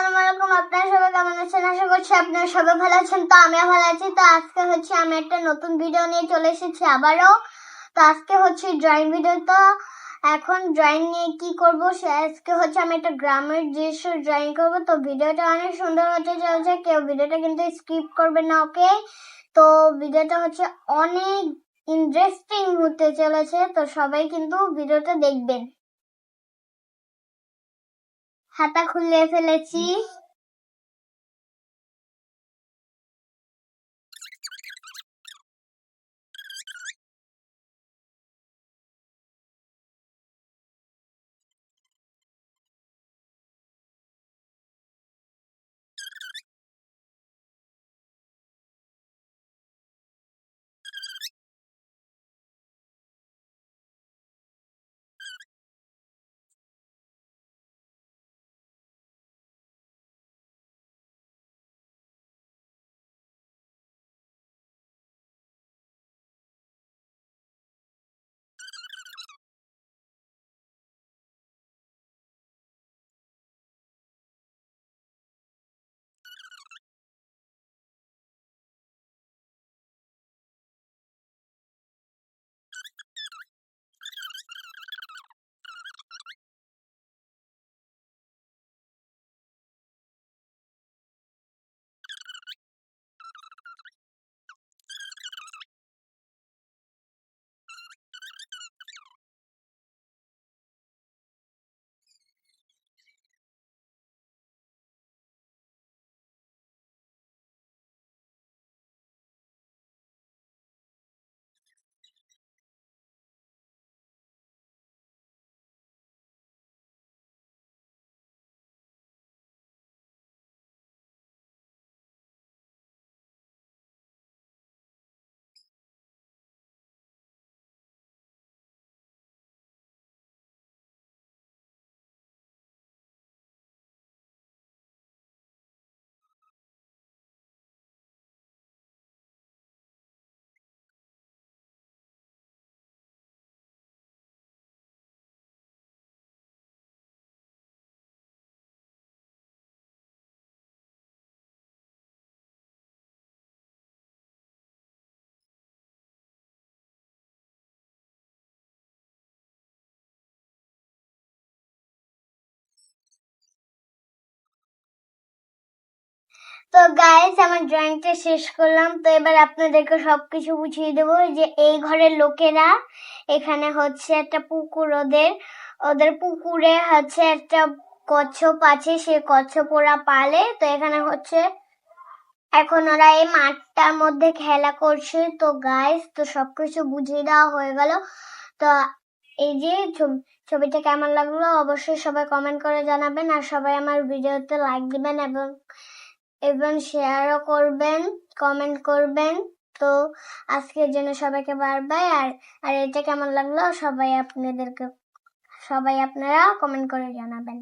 আসসালামু আলাইকুম। আপনারা সবাই কেমন আছেন? আশা করছি আপনারা সবাই ভালো আছেন। তো আমিও ভালো আছি। তো আজকে আমি একটা নতুন ভিডিও নিয়ে চলে এসেছি আবারও। তো আজকে ড্রয়িং ভিডিও। তো এখন ড্রয়িং নিয়ে কি করব, আজকে আমি একটা গ্রামের দৃশ্য ড্রয়িং করব। তো ভিডিওটা অনেক সুন্দর হতে চলেছে, কেউ ভিডিওটা কিন্তু স্কিপ করবে না, ওকে? তো ভিডিওটা অনেক ইন্টারেস্টিং হতে চলেছে, তো সবাই কিন্তু ভিডিওটা দেখবেন। খাতা খুলে ফেলেছি। তো গাইস, আমার ড্রয়িংটা শেষ করলাম। তো এবার আপনাদেরকে সবকিছু বুঝিয়ে দেবো যে এই ঘরের লোকেরা, এখানে একটা পুকুর, ওদের ওদের পুকুরে একটা কচ্ছপ আছে, সে কচ্ছপ ওরা পালে। তো এখানে এখন ওরা এই মাঠটার মধ্যে খেলা করছে। তো গাইস, তো সবকিছু বুঝিয়ে দেওয়া হয়ে গেল। তো এই যে ছবিটা কেমন লাগলো অবশ্যই সবাই কমেন্ট করে জানাবেন, আর সবাই আমার ভিডিওতে লাইক দিবেন এবং শেয়ারও করবেন, কমেন্ট করবেন। তো আজকের জন্য সবাইকে বাই বাই। আর এটা কেমন লাগলো সবাই আপনারা কমেন্ট করে জানাবেন।